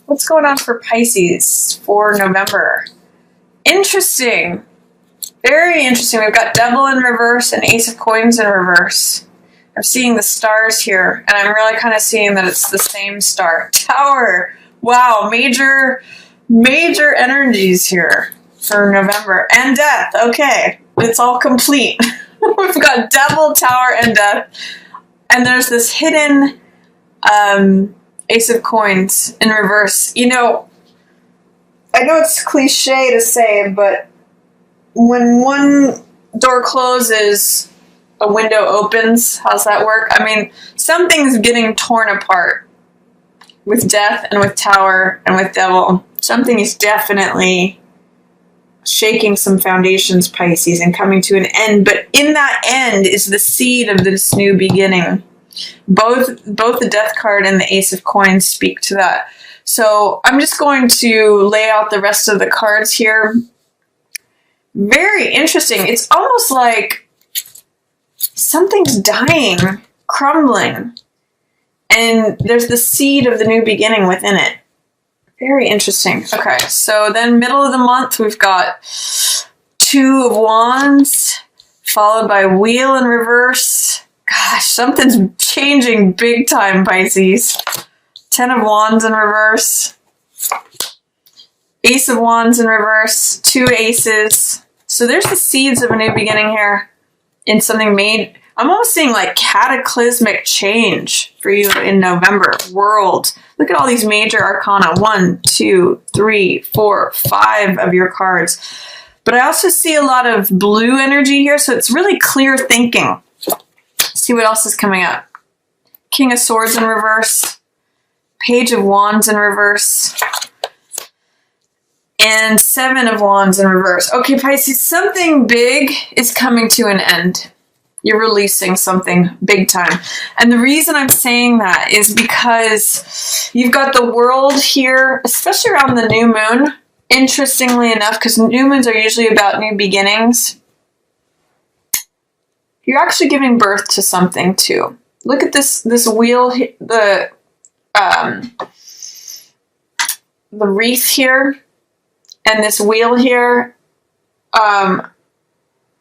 What's going on for Pisces for November? Interesting. Very interesting. We've got Devil in reverse and Ace of Coins in reverse. I'm seeing the stars here, and I'm really kind of seeing that it's the same star. Tower. Wow, major energies here for November. And Death. Okay, it's all complete. We've got Devil, Tower, and Death. And there's this hidden Ace of Coins in reverse. You know, I know it's cliche to say, but when one door closes, a window opens. How's that work? I mean, something's getting torn apart with Death and with Tower and with Devil. Something is definitely shaking some foundations, Pisces, and coming to an end. But in that end is the seed of this new beginning. Both the Death card and the Ace of Coins speak to that. So I'm just going to lay out the rest of the cards here. Very interesting. It's almost like something's dying, crumbling, and there's the seed of the new beginning within it. Very interesting. Okay, so then middle of the month, we've got Two of Wands, followed by Wheel in reverse. Gosh, something's changing big time, Pisces. Ten of Wands in reverse. Ace of Wands in reverse. Two aces. So there's the seeds of a new beginning here in something made. I'm almost seeing like cataclysmic change for you in November. World. Look at all these major arcana. 1, 2, 3, 4, 5 of your cards. But I also see a lot of blue energy here, so it's really clear thinking. Let's see what else is coming up. King of Swords in reverse. Page of Wands in reverse. And Seven of Wands in reverse. Okay, Pisces, something big is coming to an end. You're releasing something big time. And the reason I'm saying that is because you've got the World here, especially around the new moon. Interestingly enough, because new moons are usually about new beginnings. You're actually giving birth to something too. Look at this wheel, the wreath here. And this wheel here,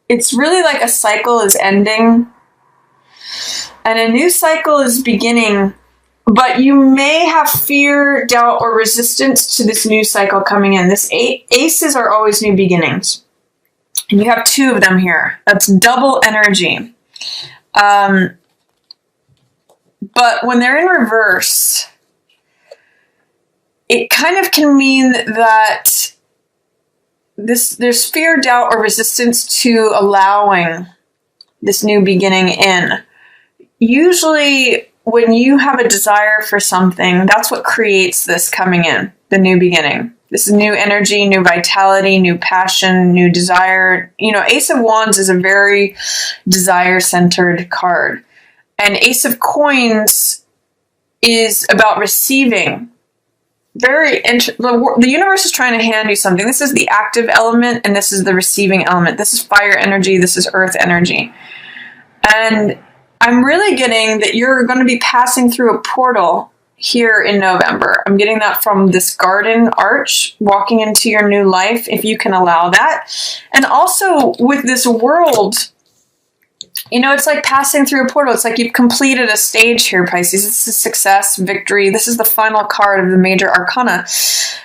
it's really like a cycle is ending and a new cycle is beginning, but you may have fear, doubt, or resistance to this new cycle coming in. This aces are always new beginnings. And you have two of them here. That's double energy. But when they're in reverse, it kind of can mean that there's fear, doubt, or resistance to allowing this new beginning in. Usually, when you have a desire for something, that's what creates this coming in, the new beginning. This is new energy, new vitality, new passion, new desire. You know, Ace of Wands is a very desire-centered card. And Ace of Coins is about receiving. The universe is trying to hand you something. This is the active element, and this is the receiving element. This is fire energy. This is earth energy. And I'm really getting that you're going to be passing through a portal here in November. I'm getting that from this garden arch, walking into your new life, if you can allow that. And also with this world, you know, it's like passing through a portal. It's like you've completed a stage here, Pisces. This is success, victory. This is the final card of the major arcana.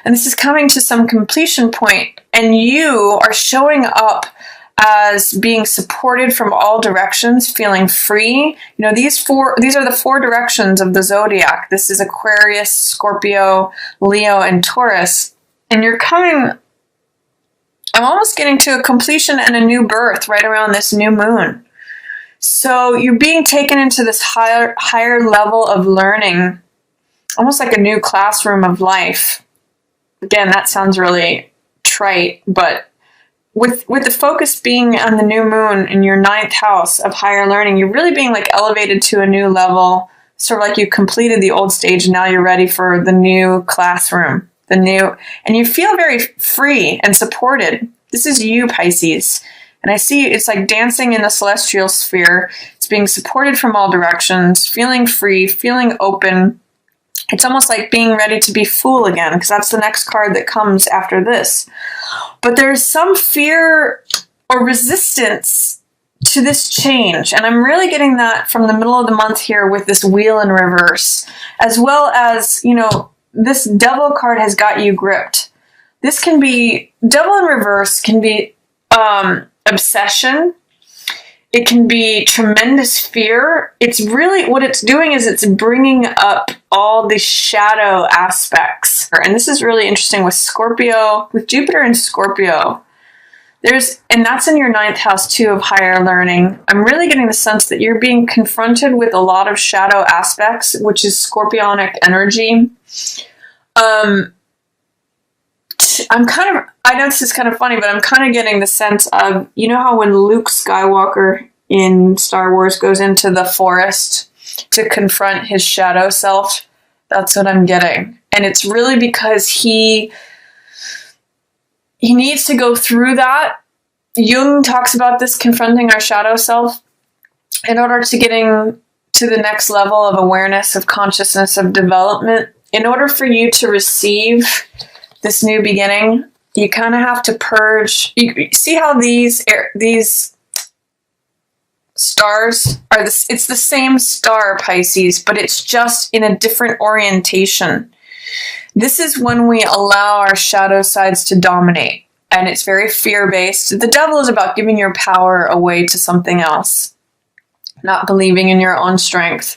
And this is coming to some completion point. And you are showing up as being supported from all directions, feeling free. You know, these are the four directions of the zodiac. This is Aquarius, Scorpio, Leo, and Taurus. And you're coming, I'm almost getting to a completion and a new birth right around this new moon. So you're being taken into this higher level of learning, almost like a new classroom of life. Again, that sounds really trite, but with the focus being on the new moon in your 9th house of higher learning, you're really being like elevated to a new level, sort of like you completed the old stage and now you're ready for the new classroom, and you feel very free and supported. This is you, Pisces. And I see it's like dancing in the celestial sphere. It's being supported from all directions, feeling free, feeling open, It's almost like being ready to be fool again, because that's the next card that comes after this. But there's some fear or resistance to this change. And I'm really getting that from the middle of the month here with this wheel in reverse, as well as, you know, this devil card has got you gripped. This can be, devil in reverse can be obsession. It can be tremendous fear. It's really, what it's doing is it's bringing up all the shadow aspects. And this is really interesting with Scorpio, with Jupiter and Scorpio. And that's in your 9th house too, of higher learning. I'm really getting the sense that you're being confronted with a lot of shadow aspects, which is Scorpionic energy. I know this is kind of funny, but I'm kind of getting the sense of, you know how when Luke Skywalker in Star Wars goes into the forest to confront his shadow self? That's what I'm getting. And it's really because he needs to go through that. Jung talks about this, confronting our shadow self, in order to getting to the next level of awareness, of consciousness, of development. In order for you to receive this new beginning, you kind of have to purge. You see how these stars are it's the same star, Pisces, but it's just in a different orientation. This is when we allow our shadow sides to dominate, and it's very fear-based. The devil is about giving your power away to something else, not believing in your own strength.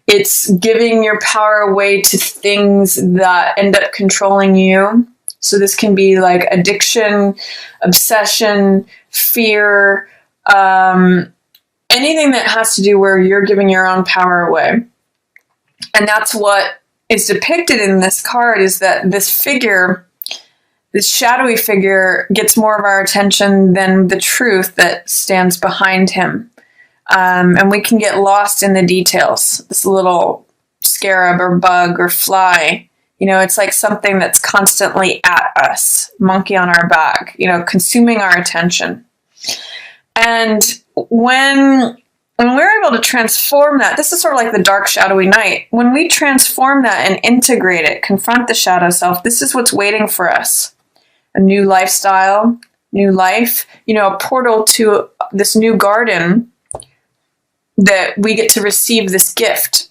It's giving your power away to things that end up controlling you. So this can be like addiction, obsession, fear, anything that has to do where you're giving your own power away. And that's what is depicted in this card, is that this figure, this shadowy figure, gets more of our attention than the truth that stands behind him. And we can get lost in the details. This little scarab or bug or fly, you know, it's like something that's constantly at us, monkey on our back, you know, consuming our attention. And when we're able to transform that, this is sort of like the dark, shadowy night. When we transform that and integrate it, confront the shadow self, this is what's waiting for us. A new lifestyle, new life, you know, a portal to this new garden that we get to receive this gift.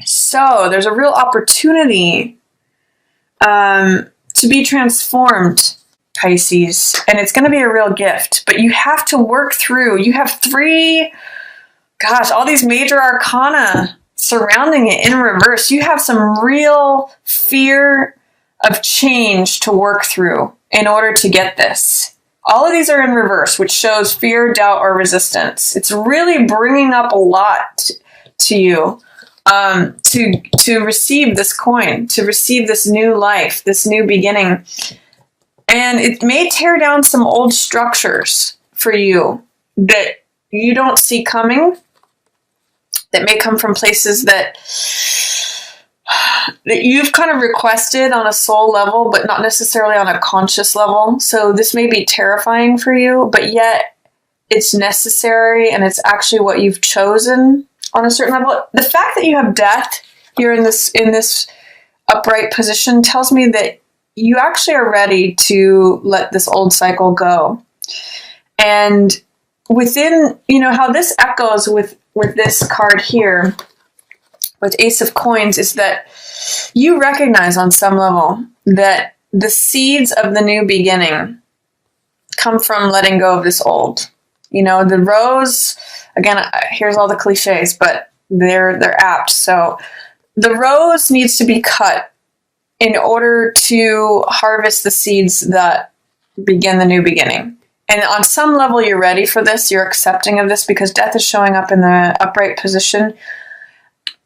So there's a real opportunity to be transformed, Pisces, and it's going to be a real gift, but you have to work through. You have all these major arcana surrounding it in reverse. You have some real fear of change to work through in order to get this. All of these are in reverse, which shows fear, doubt, or resistance. It's really bringing up a lot to you to receive this coin, to receive this new life, this new beginning. And it may tear down some old structures for you that you don't see coming, that may come from places that you've kind of requested on a soul level, but not necessarily on a conscious level. So this may be terrifying for you, but yet it's necessary, and it's actually what you've chosen on a certain level. The fact that you have death here in this upright position tells me that you actually are ready to let this old cycle go. And within, you know, how this echoes with this card here, with Ace of Coins, is that you recognize on some level that the seeds of the new beginning come from letting go of this old. You know, the rose, again, here's all the cliches, but they're apt. So the rose needs to be cut in order to harvest the seeds that begin the new beginning. And on some level, you're ready for this. You're accepting of this because death is showing up in the upright position.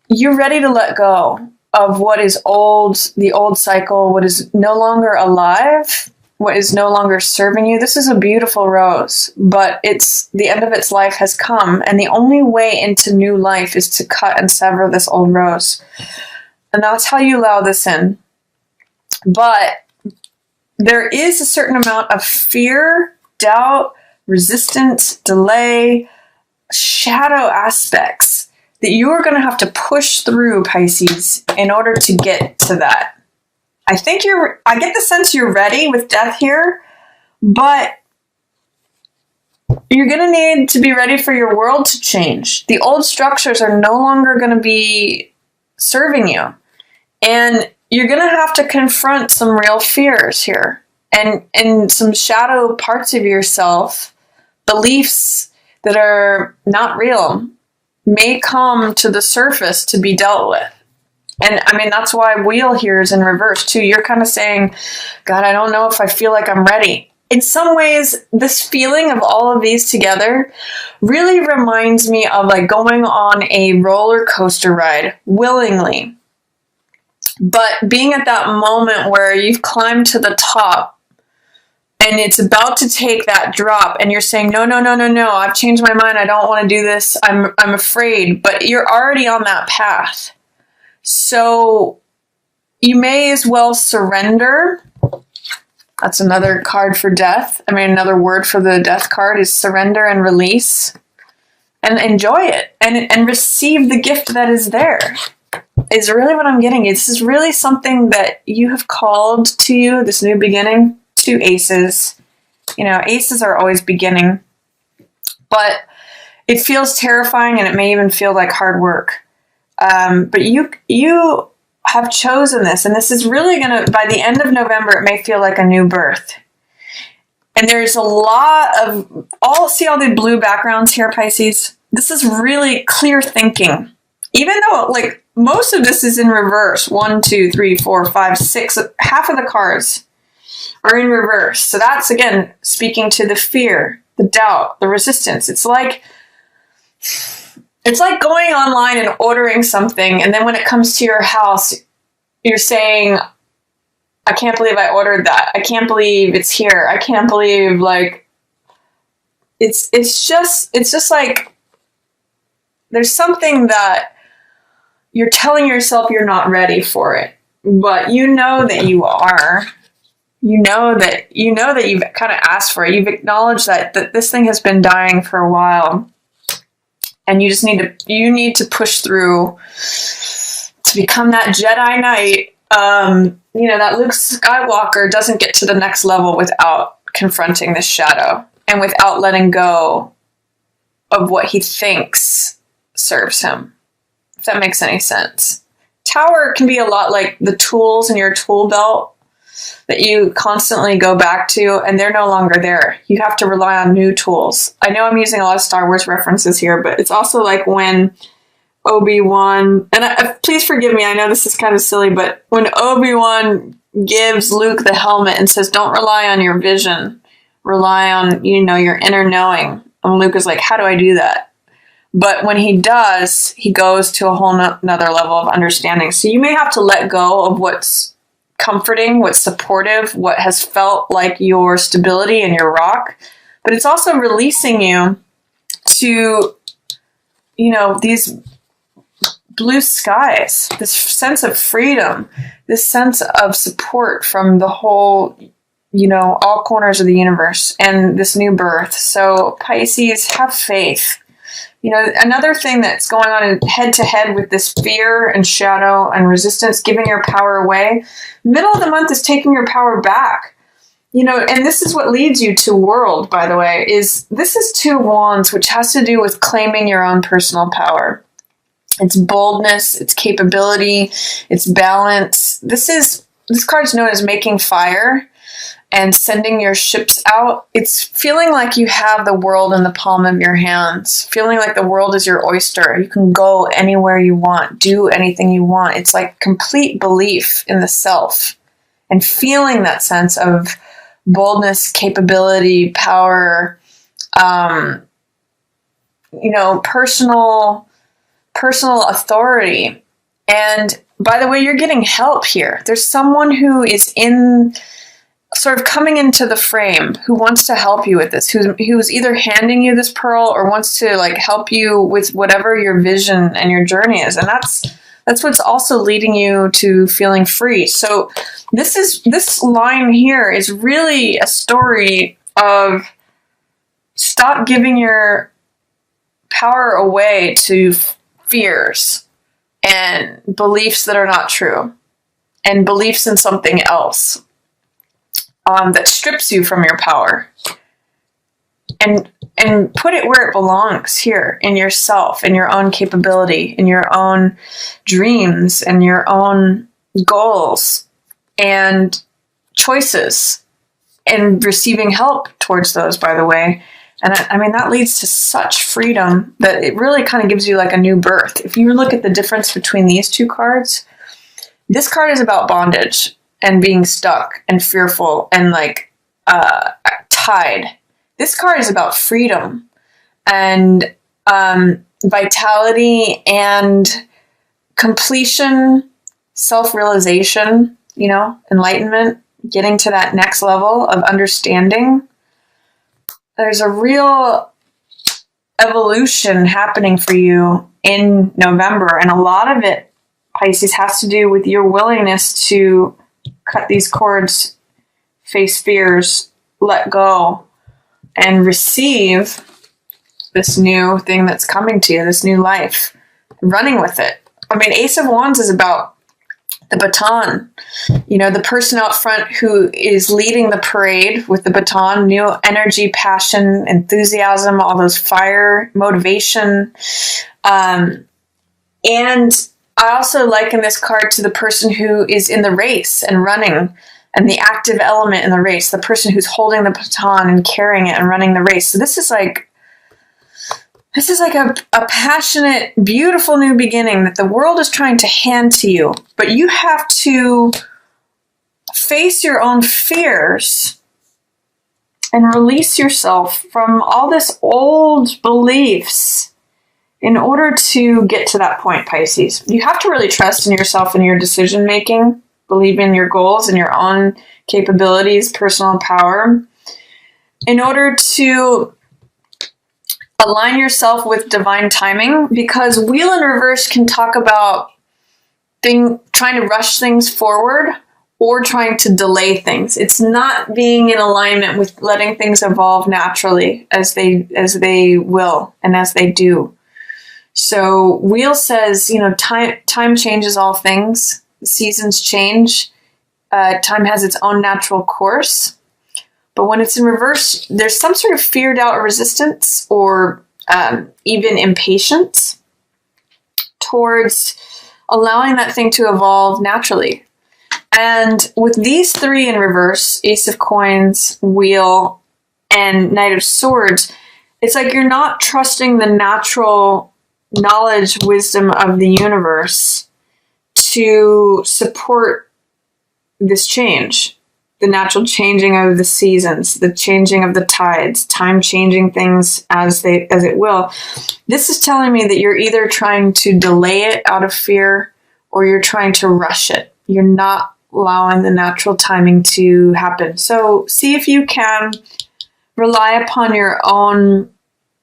You're ready to let go of what is old, the old cycle, what is no longer alive, what is no longer serving you. This is a beautiful rose, but the end of its life has come, and the only way into new life is to cut and sever this old rose. And that's how you allow this in. But there is a certain amount of fear, doubt, resistance, delay, shadow aspects that you are going to have to push through, Pisces, in order to get to that. I get the sense you're ready with death here, but you're going to need to be ready for your world to change. The old structures are no longer going to be serving you. And you're going to have to confront some real fears here and some shadow parts of yourself, beliefs that are not real may come to the surface to be dealt with. And I mean, that's why wheel here is in reverse too. You're kind of saying, God, I don't know if I feel like I'm ready. In some ways, this feeling of all of these together really reminds me of like going on a roller coaster ride willingly. But being at that moment where you've climbed to the top and it's about to take that drop and you're saying, no, I've changed my mind. I don't want to do this. I'm afraid, but you're already on that path. So you may as well surrender. That's another card for death. I mean, another word for the death card is surrender and release, and enjoy it and receive the gift that is there. Is really what I'm getting. This is really something that you have called to you, this new beginning. Two aces. You know, aces are always beginning, but it feels terrifying and it may even feel like hard work. But you have chosen this, and this is really going to, by the end of November, it may feel like a new birth. And there's a lot of, see all the blue backgrounds here, Pisces? This is really clear thinking. Even though, like, most of this is in reverse. 1, 2, 3, 4, 5, 6. Half of the cards are in reverse. So that's, again, speaking to the fear, the doubt, the resistance. It's like going online and ordering something, and then when it comes to your house, you're saying, I can't believe I ordered that. I can't believe it's here. I can't believe, like, it's just like, there's something that you're telling yourself you're not ready for it, but you know that you are. You know that you've kind of asked for it. You've acknowledged that this thing has been dying for a while. And you just need to push through to become that Jedi Knight. That Luke Skywalker doesn't get to the next level without confronting this shadow and without letting go of what he thinks serves him. If that makes any sense. Tower can be a lot like the tools in your tool belt that you constantly go back to, and they're no longer there. You have to rely on new tools. I know I'm using a lot of Star Wars references here, but it's also like when Obi-Wan, and please forgive me, I know this is kind of silly, but when Obi-Wan gives Luke the helmet and says, don't rely on your vision, rely on, your inner knowing. And Luke is like, how do I do that? But when he does, he goes to a whole nother level of understanding. So you may have to let go of what's comforting, what's supportive, what has felt like your stability and your rock, but it's also releasing you to, these blue skies, this sense of freedom, this sense of support from the whole, all corners of the universe and this new birth. So Pisces, have faith. Another thing that's going on head to head with this fear and shadow and resistance, giving your power away. Middle of the month is taking your power back. And this is what leads you to world, by the way, this is 2 wands, which has to do with claiming your own personal power. It's boldness, it's capability, it's balance. This card's known as making fire and sending your ships out. It's feeling like you have the world in the palm of your hands, feeling like the world is your oyster. You can go anywhere you want, do anything you want. It's like complete belief in the self and feeling that sense of boldness, capability, power, personal authority. And by the way, you're getting help here. There's someone who is sort of coming into the frame, who wants to help you with this, who's either handing you this pearl or wants to like help you with whatever your vision and your journey is. And that's what's also leading you to feeling free. So this line here is really a story of stop giving your power away to fears and beliefs that are not true and beliefs in something else that strips you from your power, and put it where it belongs, here in yourself, in your own capability, in your own dreams and your own goals and choices, and receiving help towards those, by the way. And I mean, that leads to such freedom that it really kind of gives you like a new birth. If you look at the difference between these two cards, this card is about bondage and being stuck and fearful and like tied. This card is about freedom and vitality and completion, self-realization, enlightenment, getting to that next level of understanding. There's a real evolution happening for you in November, and a lot of it, Pisces, has to do with your willingness to cut these cords, face fears, let go, and receive this new thing that's coming to you, this new life, running with it. I mean, Ace of Wands is about the baton, the person out front who is leading the parade with the baton, new energy, passion, enthusiasm, all those fire, motivation. And I also liken this card to the person who is in the race and running, and the active element in the race, the person who's holding the baton and carrying it and running the race. So this is like a passionate, beautiful new beginning that the world is trying to hand to you. But you have to face your own fears and release yourself from all this old beliefs in order to get to that point, Pisces. You have to really trust in yourself and your decision making, believe in your goals and your own capabilities, personal power, in order to align yourself with divine timing, because Wheel in Reverse can talk about trying to rush things forward or trying to delay things. It's not being in alignment with letting things evolve naturally as they will and as they do. So Wheel says, time changes all things. The seasons change. Time has its own natural course. But when it's in reverse, there's some sort of fear, doubt, or resistance, or even impatience towards allowing that thing to evolve naturally. And with these three in reverse, Ace of Coins, Wheel, and Knight of Swords, it's like you're not trusting the natural knowledge, wisdom of the universe to support this change. The natural changing of the seasons, the changing of the tides, time changing things as it will. This is telling me that you're either trying to delay it out of fear or you're trying to rush it. You're not allowing the natural timing to happen. So see if you can rely upon your own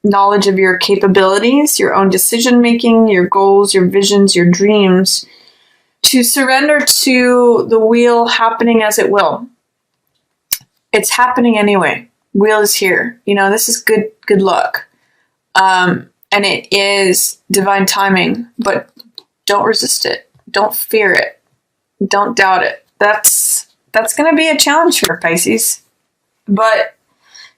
knowledge of your capabilities, your own decision making, your goals, your visions, your dreams, to surrender to the wheel happening as it will. It's happening anyway. Wheel is here. This is good luck. And it is divine timing, but don't resist it. Don't fear it. Don't doubt it. That's going to be a challenge for Pisces. But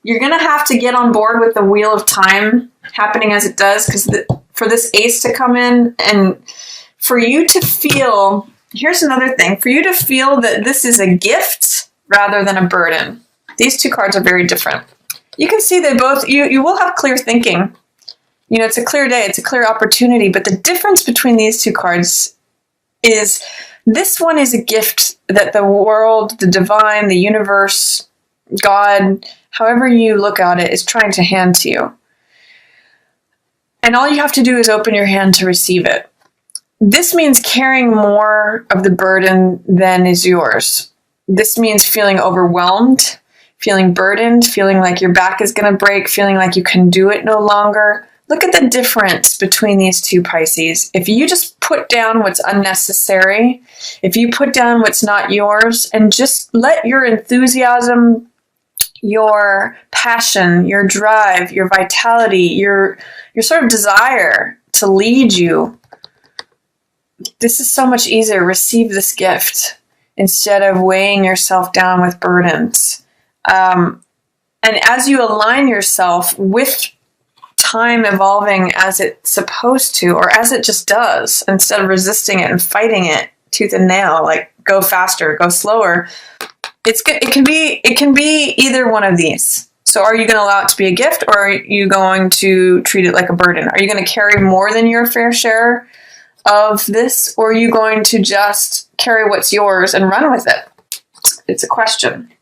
you're going to have to get on board with the wheel of time happening as it does, because for this ace to come in and for you to feel, here's another thing, for you to feel that this is a gift rather than a burden. These two cards are very different. You can see they both, you will have clear thinking. It's a clear day, it's a clear opportunity, but the difference between these two cards is this one is a gift that the world, the divine, the universe, God, however you look at it, is trying to hand to you. And all you have to do is open your hand to receive it. This means carrying more of the burden than is yours. This means feeling overwhelmed, feeling burdened, feeling like your back is going to break, feeling like you can do it no longer. Look at the difference between these two, Pisces. If you just put down what's unnecessary, if you put down what's not yours, and just let your enthusiasm, your passion, your drive, your vitality, your sort of desire to lead you this is so much easier. Receive this gift instead of weighing yourself down with burdens. And as you align yourself with time evolving as it's supposed to, or as it just does, instead of resisting it and fighting it tooth and nail, like go faster, go slower, it can be either one of these. So are you going to allow it to be a gift, or are you going to treat it like a burden? Are you going to carry more than your fair share of this, or are you going to just carry what's yours and run with it? It's a question.